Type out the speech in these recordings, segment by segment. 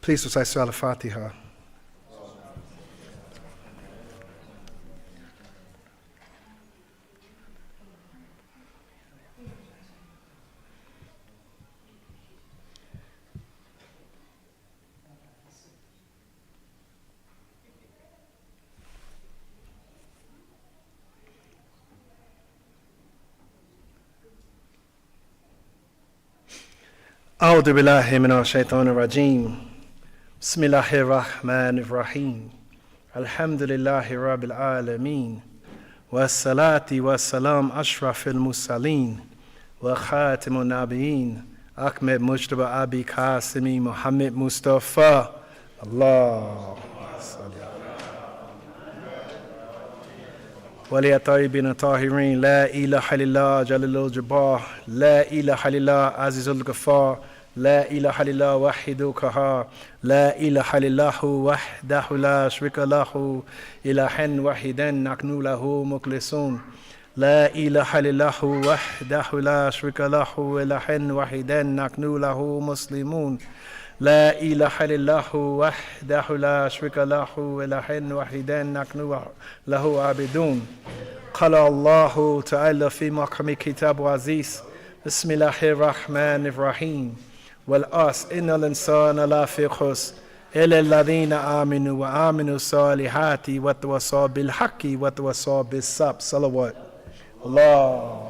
Please recite Surah Al-Fatiha. أعوذ بالله من الشيطان الرجيم بسم الله الرحمن الرحيم الحمد لله رب العالمين والصلاة والسلام أشرف المرسلين وخاتم النبيين أحمد مجتبى أبي قاسم محمد مصطفى الله ولي الطيبين الطاهرين لا إله إلا الله جليل الجبار لا إله إلا الله عزيز الغفار لا إله إلا الله وحيد القهار لا إله إلا الله وحده لا شريك له إلها واحدا نحن له مخلصون لا إله إلا الله وحده لا شريك له إلها واحدا نحن له مسلمون لا إله إلا الله وحده لا شريك له إلها واحدا نحن له عابدون قال الله تعالى في محكم كتاب عزيز بسم الله الرحمن الرحيم والعصر إن الإنسان لفي خسر إلا الذين آمنوا وعملوا الصالحات وتواصوا بالحق وتواصوا بالصبر صلوات الله.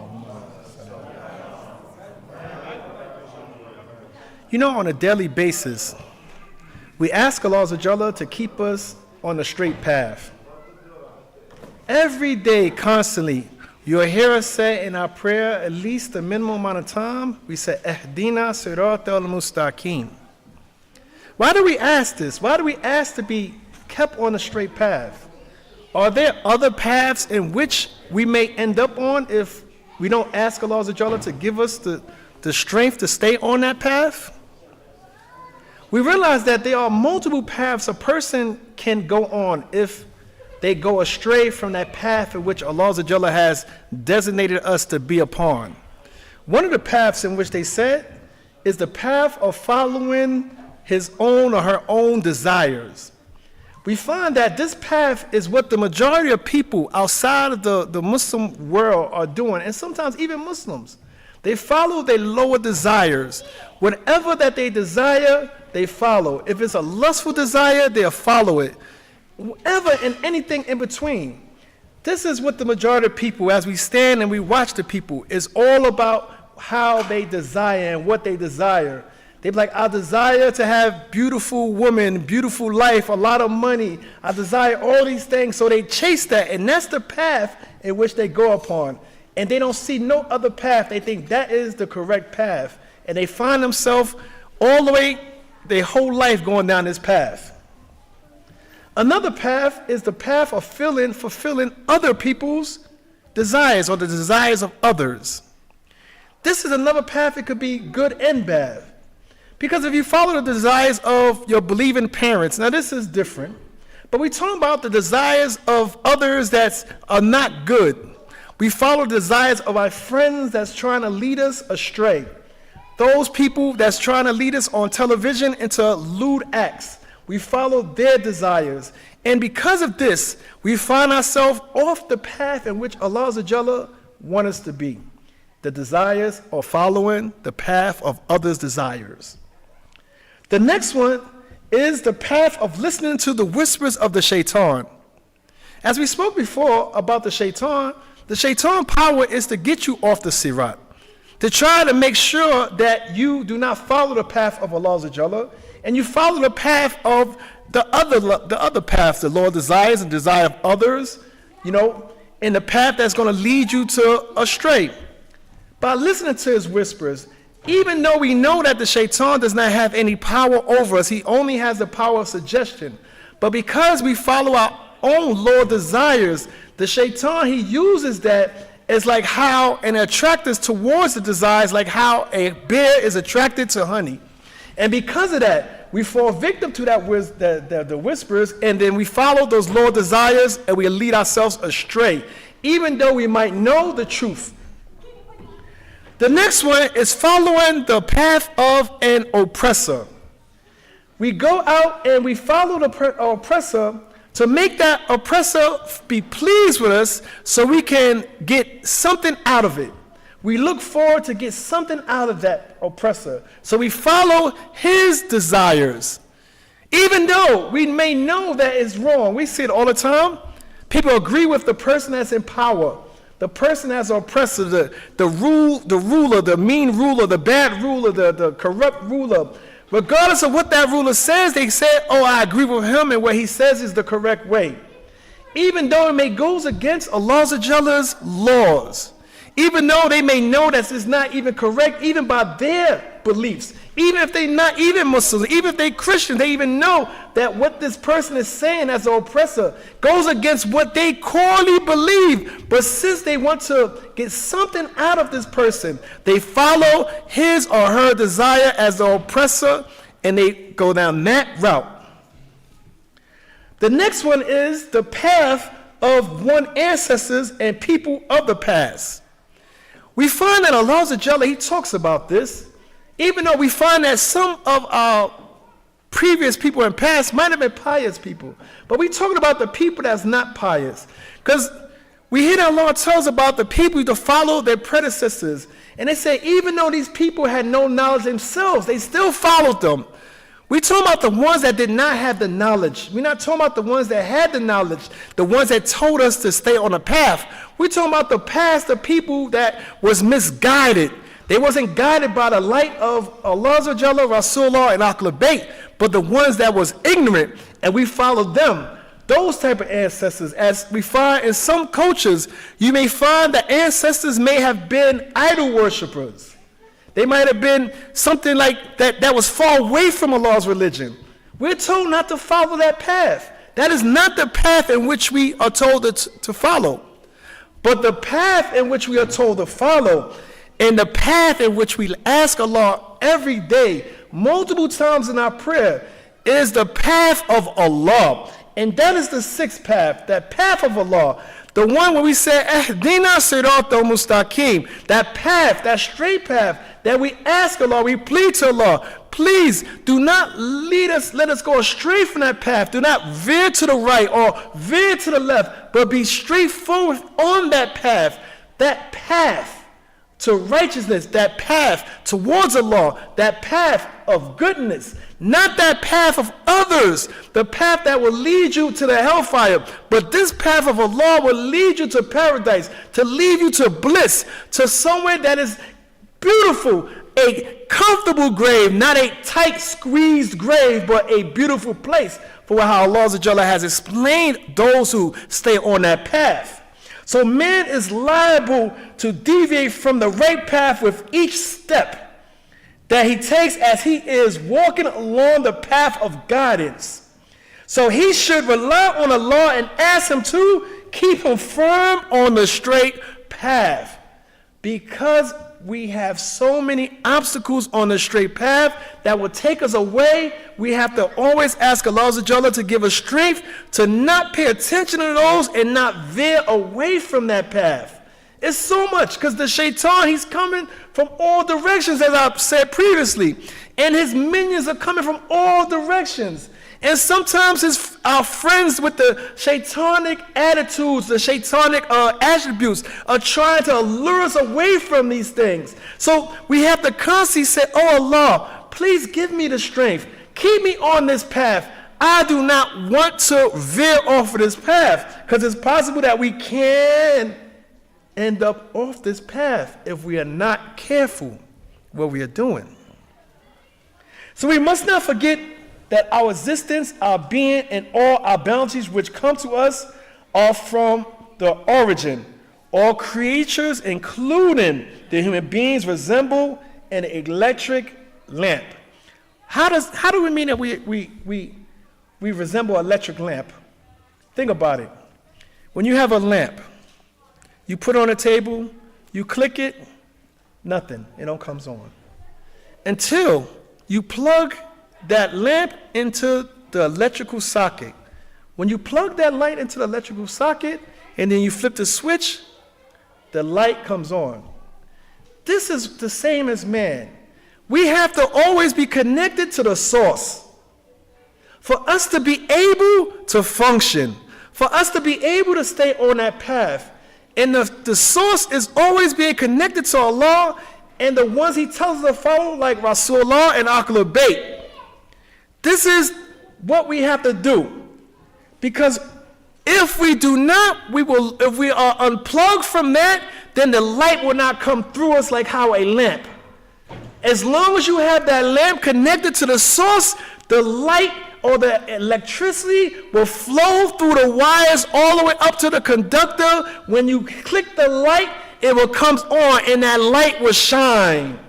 You know, on a daily basis, we ask Allah Azza to keep us on the straight path. Every day, constantly, you'll hear us say in our prayer, at least the minimum amount of time, we say, Ihdina siratal mustaqim. Why do we ask this? Why do we ask to be kept on the straight path? Are there other paths in which we may end up on if we don't ask Allah Azza to give us the strength to stay on that path? We realize that there are multiple paths a person can go on if they go astray from that path in which Allah Azza has designated us to be upon. One of the paths in which they said is the path of following his own or her own desires. We find that this path is what the majority of people outside of the Muslim world are doing, and sometimes even Muslims. They follow their lower desires. Whatever that they desire, they follow. If it's a lustful desire, they'll follow it. Whatever and anything in between. This is what the majority of people, as we stand and we watch the people, is all about how they desire and what they desire. They be like, I desire to have beautiful woman, beautiful life, a lot of money. I desire all these things. So they chase that, and that's the path in which they go upon. And they don't see no other path. They think that is the correct path. And they find themselves all the way, their whole life going down this path. Another path is the path of fulfilling other people's desires or the desires of others. This is another path. It could be good and bad. Because if you follow the desires of your believing parents, now this is different, but we're talking about the desires of others that are not good. We follow the desires of our friends that's trying to lead us astray. Those people that's trying to lead us on television into lewd acts. We follow their desires. And because of this, we find ourselves off the path in which Allah Azza wants us to be. The desires are following the path of others' desires. The next one is the path of listening to the whispers of the shaitan. As we spoke before about the shaitan power is to get you off the sirat, to try to make sure that you do not follow the path of Allah Azza and you follow the path of the other paths the Lord desires and desire of others, in the path that's going to lead you to astray. By listening to his whispers, even though we know that the shaitan does not have any power over us, he only has the power of suggestion. But because we follow our own Lord desires, the shaitan, he uses that as like how and attract us towards the desires, like how a bear is attracted to honey. And because of that, we fall victim to the whispers, and then we follow those Lord desires and we lead ourselves astray, even though we might know the truth. The next one is following the path of an oppressor. We go out and we follow the oppressor to make that oppressor be pleased with us so we can get something out of it. We look forward to get something out of that oppressor. So we follow his desires. Even though we may know that it's wrong. We see it all the time. People agree with the person that's in power. The person that's oppressor, the ruler, the mean ruler, the bad ruler, the corrupt ruler. Regardless of what that ruler says, they say, oh, I agree with him and what he says is the correct way. Even though it may goes against Allah's laws. Even though they may know that it's not even correct, even by their beliefs. Even if they're not even Muslims, even if they're Christians, they even know that what this person is saying as an oppressor goes against what they corely believe. But since they want to get something out of this person, they follow his or her desire as the oppressor, and they go down that route. The next one is the path of one's ancestors and people of the past. We find that Allah, he talks about this. Even though we find that some of our previous people in the past might have been pious people. But we're talking about the people that's not pious. Because we hear that Allah tells about the people to follow their predecessors. And they say even though these people had no knowledge themselves, they still followed them. We're talking about the ones that did not have the knowledge. We're not talking about the ones that had the knowledge, the ones that told us to stay on the path. We're talking about the past, the people that was misguided. They wasn't guided by the light of Allah, Rasulullah, and Ahl Bayt, but the ones that was ignorant, and we followed them. Those type of ancestors, as we find in some cultures, you may find that ancestors may have been idol worshippers. They might have been something like that was far away from Allah's religion. We're told not to follow that path. That is not the path in which we are told to follow. But the path in which we are told to follow, and the path in which we ask Allah every day, multiple times in our prayer, is the path of Allah. And that is the sixth path, that path of Allah. The one where we say, Ehdina siratal mustaqim, that path, that straight path, that we ask Allah, we plead to Allah, please do not let us go astray from that path. Do not veer to the right or veer to the left, but be straightforward on that path to righteousness, that path towards Allah, that path of goodness, not that path of others, the path that will lead you to the hellfire, but this path of Allah will lead you to paradise, to lead you to bliss, to somewhere that is beautiful, a comfortable grave, not a tight squeezed grave, but a beautiful place for how Allah has explained those who stay on that path. So man is liable to deviate from the right path with each step that he takes as he is walking along the path of guidance. So he should rely on Allah and ask him to keep him firm on the straight path. Because we have so many obstacles on the straight path that will take us away, we have to always ask Allah to give us strength to not pay attention to those and not veer away from that path. It's so much because the shaitan, he's coming from all directions, as I've said previously, and his minions are coming from all directions. And sometimes our friends with the shaitanic attitudes, the shaitanic attributes are trying to lure us away from these things. So we have to constantly say, oh Allah, please give me the strength. Keep me on this path. I do not want to veer off of this path, because it's possible that we can end up off this path if we are not careful what we are doing. So we must not forget that our existence, our being, and all our bounties which come to us are from the origin. All creatures, including the human beings, resemble an electric lamp. How do we mean that we resemble an electric lamp? Think about it. When you have a lamp, you put it on a table, you click it, nothing, it don't comes on. Until you plug that lamp into the electrical socket. When you plug that light into the electrical socket and then you flip the switch, the light comes on. This is the same as man. We have to always be connected to the source. for us to be able to function, for us to be able to stay on that path. And the source is always being connected to Allah and the ones he tells us to follow, like Rasulullah and Ahlul Bayt. This is what we have to do. Because if we do not, if we are unplugged from that, then the light will not come through us like how a lamp. As long as you have that lamp connected to the source, the light or the electricity will flow through the wires all the way up to the conductor. When you click the light, it will come on and that light will shine.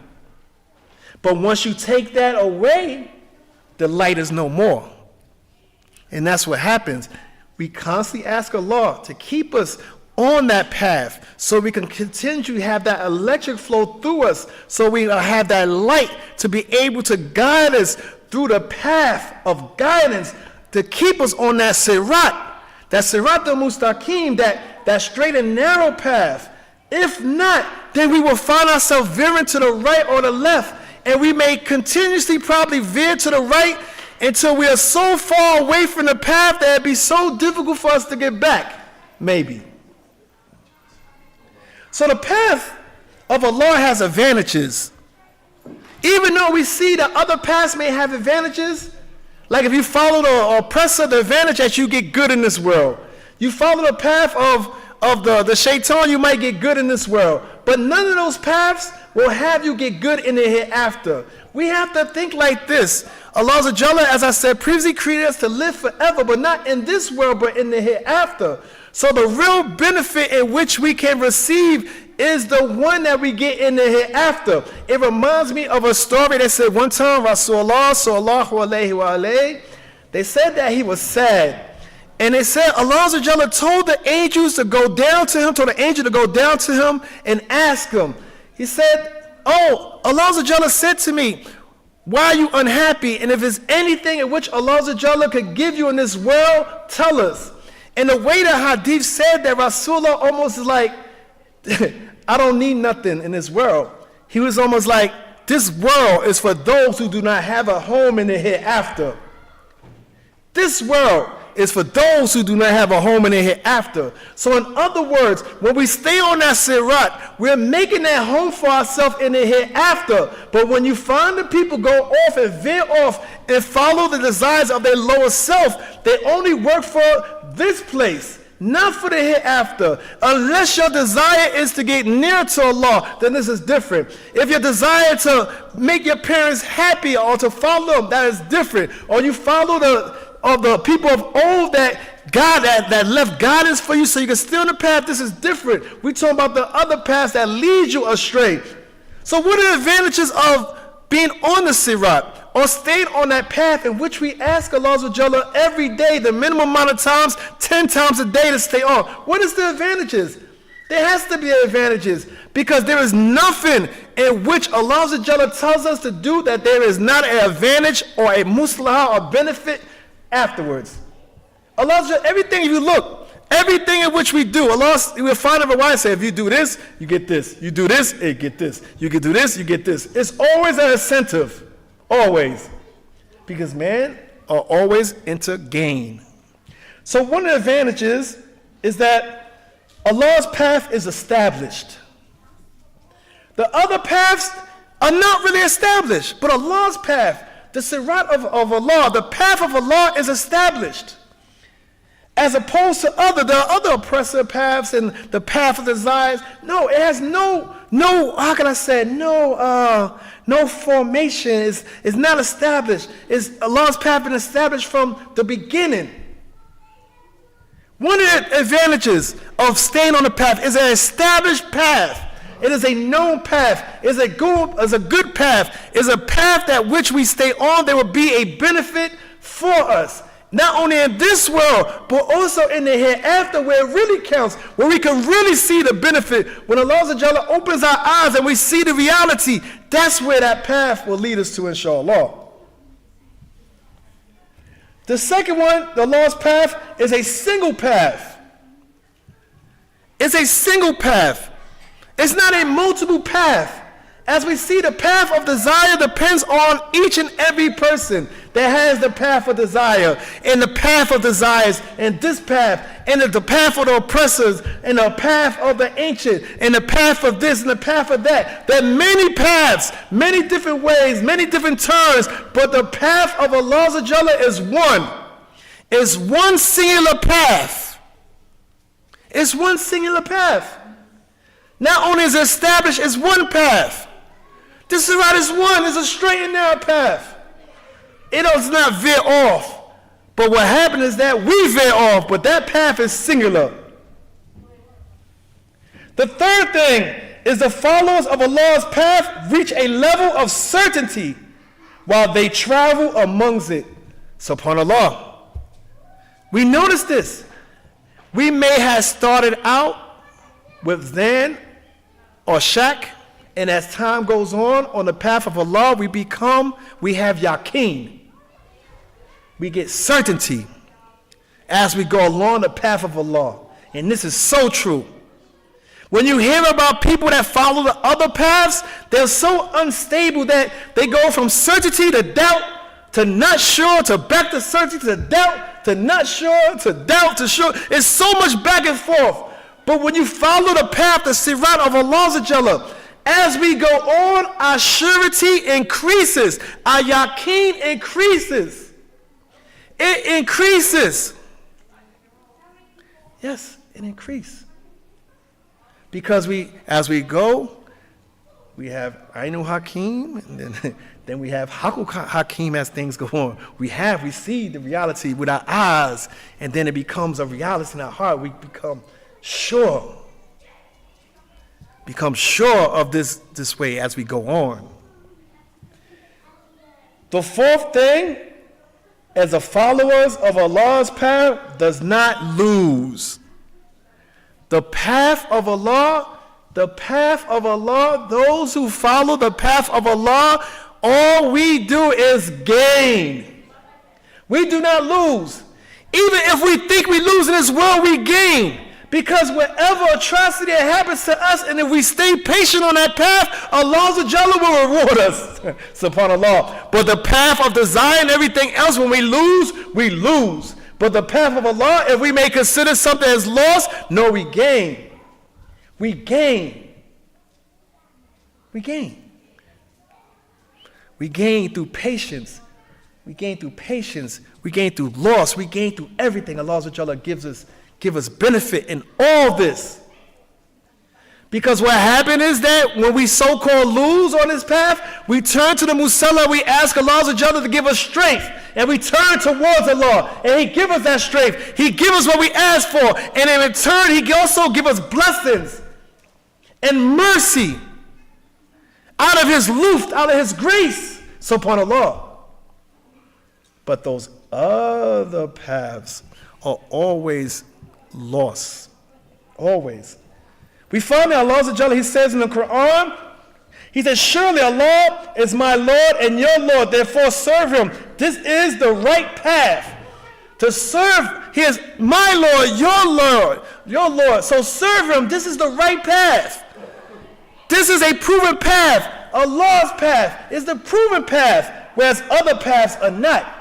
But once you take that away, the light is no more. And that's what happens. We constantly ask Allah to keep us on that path so we can continue to have that electric flow through us, so we have that light to be able to guide us through the path of guidance, to keep us on that sirat al-mustaqim, that straight and narrow path. If not, then we will find ourselves veering to the right or the left, and we may continuously probably veer to the right until we are so far away from the path that it'd be so difficult for us to get back, maybe. So the path of Allah has advantages. Even though we see that other paths may have advantages, like if you follow the oppressor, the advantage that you get good in this world. You follow the path of the shaitan, you might get good in this world. But none of those paths will have you get good in the hereafter. We have to think like this. Allah Azza Jalla, as I said previously, created us to live forever, but not in this world, but in the hereafter. So the real benefit in which we can receive is the one that we get in the hereafter. It reminds me of a story that said one time Rasulullah sallallahu alayhi wa alayhi, they said that he was sad. And they said Allah Azza Jalla told the angels to go down to him, told the angel to go down to him and ask him. He said, oh, Allah Azza Jalla said to me, why are you unhappy? And if there's anything in which Allah Azza Jalla could give you in this world, tell us. And the way that Hadith said that, Rasulullah almost is like, I don't need nothing in this world. He was almost like, this world is for those who do not have a home in the hereafter. This world is for those who do not have a home in the hereafter. So in other words, when we stay on that sirat, we're making that home for ourselves in the hereafter. But when you find the people go off and veer off and follow the desires of their lower self, they only work for this place, not for the hereafter. Unless your desire is to get near to Allah, then this is different. If your desire to make your parents happy or to follow them, that is different. Or you follow the people of old that left guidance for you so you can stay on the path, this is different. We're talking about the other paths that lead you astray. So what are the advantages of being on the sirat or staying on that path in which we ask Allah Azza Jalla every day, the minimum amount of times, 10 times a day to stay on? What is the advantages? There has to be advantages, because there is nothing in which Allah Azza Jalla tells us to do that there is not an advantage or a muslahah or benefit afterwards. Allah, everything, if you look, everything in which we do, Allah, you will find a way say, if you do this, you get this. You do this, you get this. You can do this, you get this. It's always an incentive. Always. Because men are always into gain. So one of the advantages is that Allah's path is established. The other paths are not really established, but Allah's path, the sirat of Allah, the path of Allah is established. As opposed to there are other oppressive paths and the path of desires. No, it has no, how can I say, no formation. It's not established. Allah's path been established from the beginning. One of the advantages of staying on the path is an established path. It is a known path. It's a good path. It's a path that which we stay on. There will be a benefit for us. Not only in this world, but also in the hereafter, where it really counts, where we can really see the benefit. When Allah Azza Jalla opens our eyes and we see the reality, that's where that path will lead us to, inshallah. The second one, the Allah's path, is a single path. It's a single path. It's not a multiple path. As we see, the path of desire depends on each and every person that has the path of desire, and the path of desires, and this path, and the path of the oppressors, and the path of the ancient, and the path of this, and the path of that. There are many paths, many different ways, many different turns, but the path of Allah is one. It's one singular path. It's one singular path. Not only is it established, it's one path. This is right, it's one. It's a straight and narrow path. It does not veer off. But what happened is that we veer off, but that path is singular. The third thing is the followers of Allah's path reach a level of certainty while they travel amongst it. SubhanAllah. We notice this. We may have started out with Zan or Shak, and as time goes on the path of Allah, we have yaqeen. We get certainty as we go along the path of Allah. And this is so true. When you hear about people that follow the other paths, they're so unstable that they go from certainty to doubt, to not sure, to back to certainty, to doubt, to not sure, to doubt, to sure. It's so much back and forth. But when you follow the path, the sirat of Allah, as we go on, our surety increases. Our yaqeen increases. It increases. Yes, it increases. Because as we go, we have Ainu Hakim, and then we have Hakuk Hakim as things go on. We see the reality with our eyes, and then it becomes a reality in our heart. We become sure of this way as we go on. The fourth thing is the followers of Allah's path does not lose. The path of Allah, those who follow the path of Allah, all we do is gain. We do not lose. Even if we think we lose in this world, we gain. Because whatever atrocity that happens to us, and if we stay patient on that path, Allah will reward us. SubhanAllah. But the path of desire and everything else, when we lose, we lose. But the path of Allah, if we may consider something as lost, no, we gain. We gain. We gain. We gain through patience. We gain through patience. We gain through loss. We gain through everything Allah gives us benefit in all this. Because what happened is that when we so-called lose on this path, we turn to the Musalla, we ask Allah to give us strength, and we turn towards Allah, and He gives us that strength. He gives us what we ask for, and in return, He also gives us blessings and mercy out of His luft, out of His grace, subhanAllah. But those other paths are always lost. Always. We find that Allah, He says in the Quran, He says, surely Allah is my Lord and your Lord, therefore serve Him. This is the right path. To serve, He is my Lord, your Lord. So serve Him. This is the right path. This is a proven path. Allah's path is the proven path, whereas other paths are not.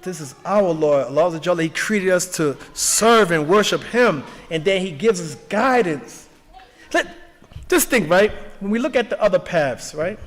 This is our Lord. Allah, He created us to serve and worship Him, and then He gives us guidance. Just think, right? When we look at the other paths, right?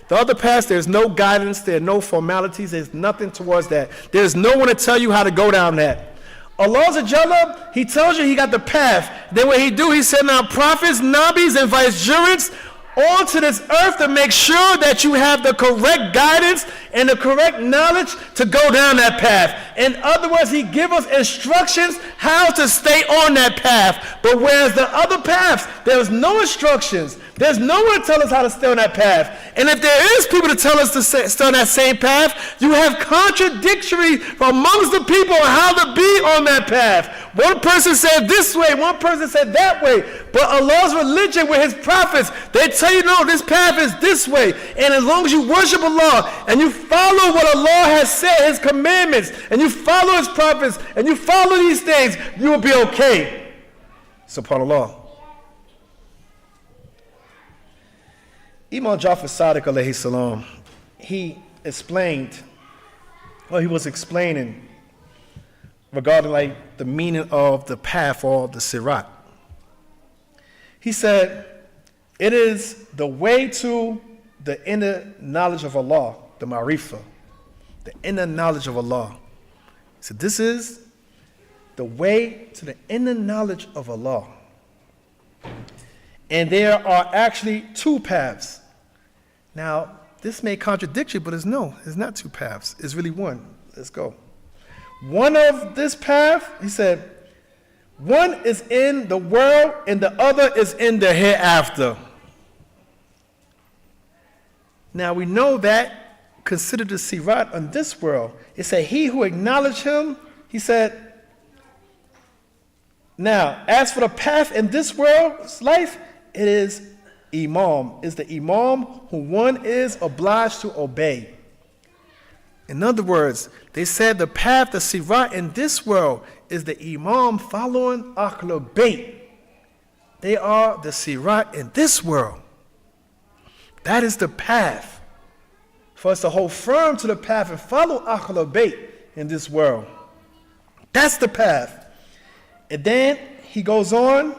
The other paths, there's no guidance, there are no formalities, there's nothing towards that. There's no one to tell you how to go down that. Allah, He tells you He got the path. Then what He do, He sent out prophets, nabis, and vicegerents onto this earth to make sure that you have the correct guidance and the correct knowledge to go down that path. In other words, He gives us instructions how to stay on that path. But whereas the other paths, there's no instructions. There's no one to tell us how to stay on that path. And if there is people to tell us to stay on that same path, you have contradictory amongst the people on how to be on that path. One person said this way, one person said that way. But Allah's religion with His prophets, they tell you, no, this path is this way. And as long as you worship Allah and you follow what Allah has said, His commandments, and you follow His prophets, and you follow these things, you will be okay. SubhanAllah. Imam Jafar Sadiq alayhi salam, he was explaining regarding like the meaning of the path or the sirat. He said, it is the way to the inner knowledge of Allah, the ma'rifah, the inner knowledge of Allah. He said, this is the way to the inner knowledge of Allah. And there are actually two paths. Now, this may contradict you, but it's not two paths. It's really one. Let's go. One of this path, he said, one is in the world and the other is in the hereafter. Now we know that considered the sirat on this world. It said, he who acknowledged him, he said, now, as for the path in this world's life, it is the imam who one is obliged to obey. In other words, they said the path, the sirat in this world is the imam following Ahlul Bayt. They are the sirat in this world. That is the path. For us to hold firm to the path and follow Ahlul Bayt in this world. That's the path. And then he goes on,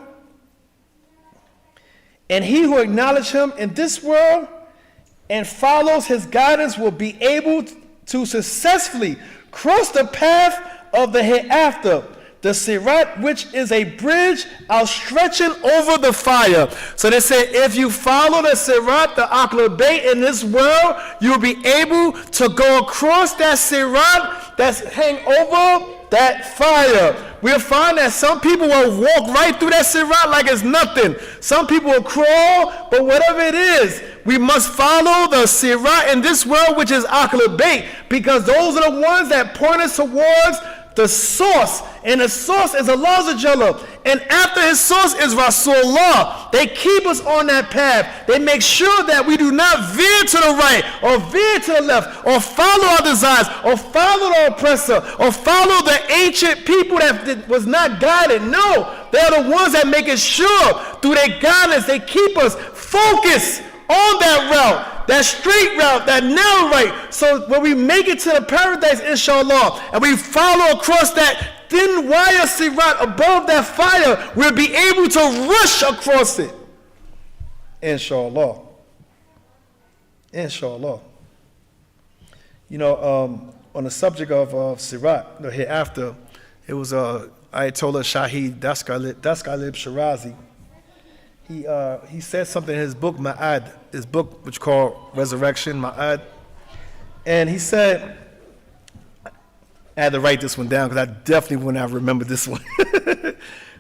and he who acknowledges him in this world and follows his guidance will be able to successfully cross the path of the hereafter, the sirat, which is a bridge outstretching over the fire. So they say, if you follow the sirat, the Ahlul Bayt in this world, you'll be able to go across that sirat that's hang over that fire. We'll find that some people will walk right through that sirat like it's nothing. Some people will crawl, but whatever it is, we must follow the sirat in this world, which is Ahlul Bayt, because those are the ones that point us towards the source, and the source is Allah Jalla, and after his source is Rasulullah. They keep us on that path. They make sure that we do not veer to the right or veer to the left or follow our desires or follow the oppressor or follow the ancient people that was not guided. No, they're the ones that make it sure through their guidance they keep us focused on that route, that straight route, that narrow right. So when we make it to the paradise, inshallah, and we follow across that thin wire sirat above that fire, we'll be able to rush across it. Inshallah. Inshallah. You know, on the subject of sirat, the hereafter, it was Ayatollah Shahid Daskalib Shirazi. He said something in his book, Ma'ad, his book which called Resurrection, Ma'ad. And he said, I had to write this one down because I definitely would not remember this one.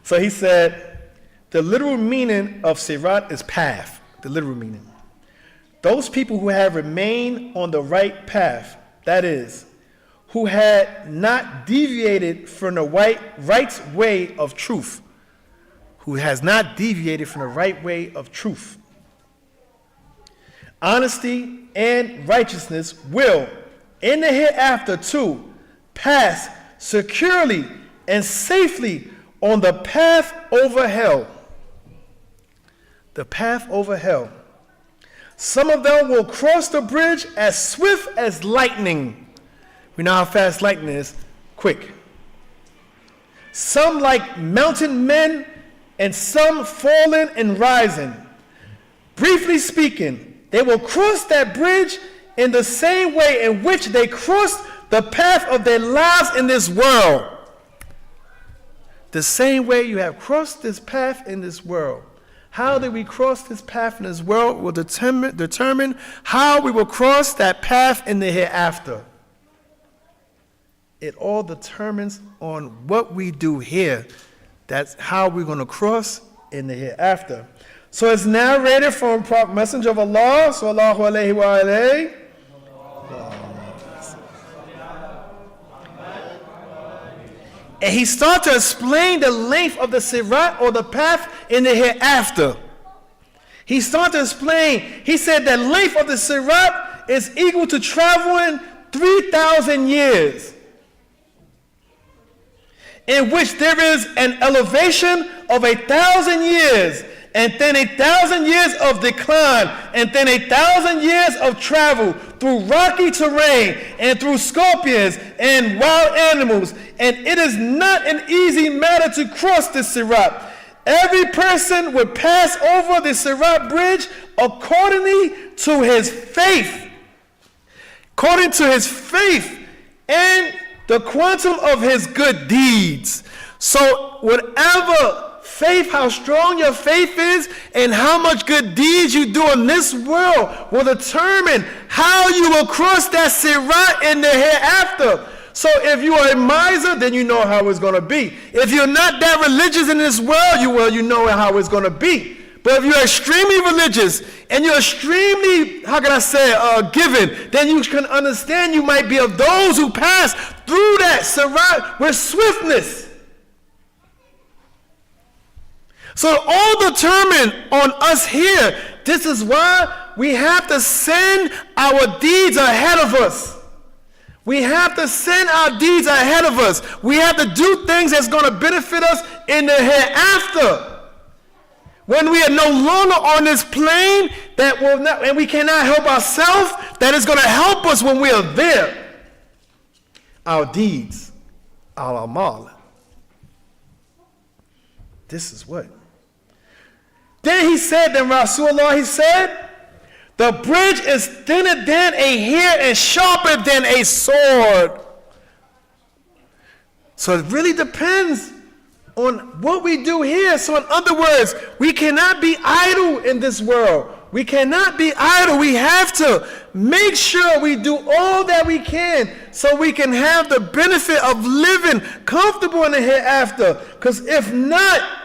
So he said, the literal meaning of sirat is path, the literal meaning. Those people who have remained on the right path, that is, who had not deviated from the right way of truth, who has not deviated from the right way of truth. Honesty and righteousness will, in the hereafter too, pass securely and safely on the path over hell. The path over hell. Some of them will cross the bridge as swift as lightning. We know how fast lightning is, quick. Some like mountain men, and some falling and rising. Briefly speaking, they will cross that bridge in the same way in which they crossed the path of their lives in this world. The same way you have crossed this path in this world. How did we cross this path in this world will determine how we will cross that path in the hereafter. It all determines on what we do here. That's how we're going to cross in the hereafter. So it's narrated from Prophet Messenger of Allah, sallallahu alayhi wa alayhi. And he started to explain the length of the sirat or the path in the hereafter. He started to explain, he said the length of the sirat is equal to traveling 3,000 years. In which there is an elevation of 1,000 years and then 1,000 years of decline, and then 1,000 years of travel through rocky terrain and through scorpions and wild animals. And it is not an easy matter to cross the Sirat. Every person would pass over the Sirat bridge accordingly to his faith. According to his faith and the quantum of his good deeds. So whatever faith, how strong your faith is and how much good deeds you do in this world will determine how you will cross that Sirat in the hereafter. So if you are a miser, then you know how it's going to be. If you're not that religious in this world, you know how it's going to be. But if you're extremely religious and you're extremely, giving, then you can understand you might be of those who pass through that Sirat with swiftness. So all determined on us here. This is why we have to send our deeds ahead of us. We have to send our deeds ahead of us. We have to do things that's going to benefit us in the hereafter. When we are no longer on this plane, that will not, and we cannot help ourselves, that is going to help us when we are there. Our deeds, our amal. This is what. Then he said, he said, the bridge is thinner than a hair and sharper than a sword. So it really depends on what we do here. So in other words, we cannot be idle in this world. We cannot be idle. We have to make sure we do all that we can so we can have the benefit of living comfortable in the hereafter. Because if not,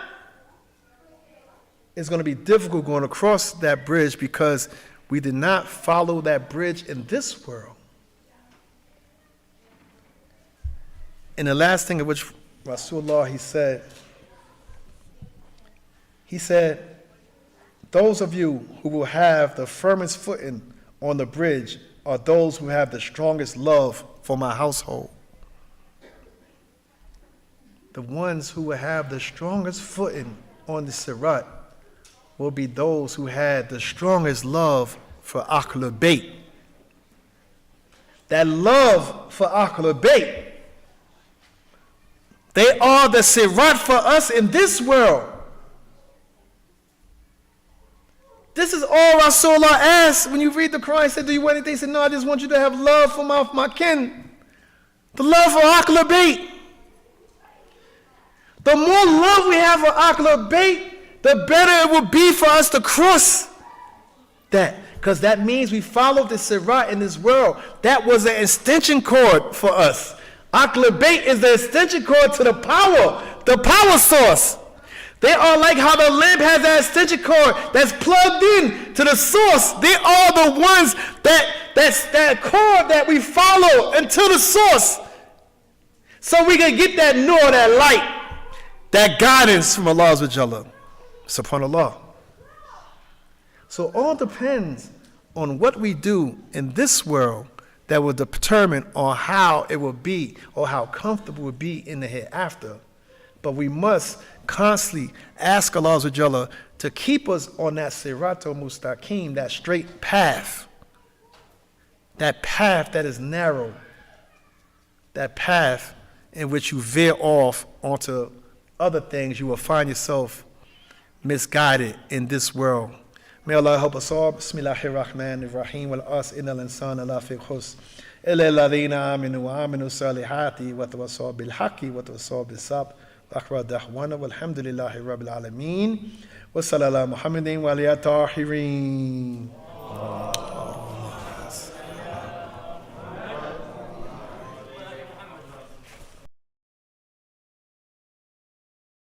it's going to be difficult going across that bridge because we did not follow that bridge in this world. And the last thing of which Rasulullah, he said, those of you who will have the firmest footing on the bridge are those who have the strongest love for my household. The ones who will have the strongest footing on the Sirat will be those who had the strongest love for Ahlul Bayt. That love for Ahlul Bayt. They are the Sirat for us in this world. This is all Rasulullah asked when you read the Quran. He said, do you want anything? He said, no, I just want you to have love for my kin. The love for Ahlul Bayt. The more love we have for Ahlul Bayt, the better it will be for us to cross that. Because that means we followed the Sirat in this world. That was an extension cord for us. Ahlul Bayt is the extension cord to the power source. They are like how the lamp has that extension cord that's plugged in to the source. They are the ones that's that cord that we follow until the source. So we can get that nur, that light, that guidance from Allah Azza wa Jalla. SubhanAllah. So all depends on what we do in this world that will determine on how it will be or how comfortable it will be in the hereafter. But we must constantly ask Allah Azza wa Jalla to keep us on that Siratul Mustaqim, that straight path. That path that is narrow. That path in which you veer off onto other things, you will find yourself misguided in this world. May Allah help us all. Bismillahir Rahmanir Rahim. Wal as innal insana lafi khusr. Illa alladhina amanu wa aminu salihati wa tawassaw bil haqqi wa tawassaw bis sabr. Akhra da'wana walhamdulillahi rabbil alameen. Wa sallallahu Muhammadin wa alihi tahirin.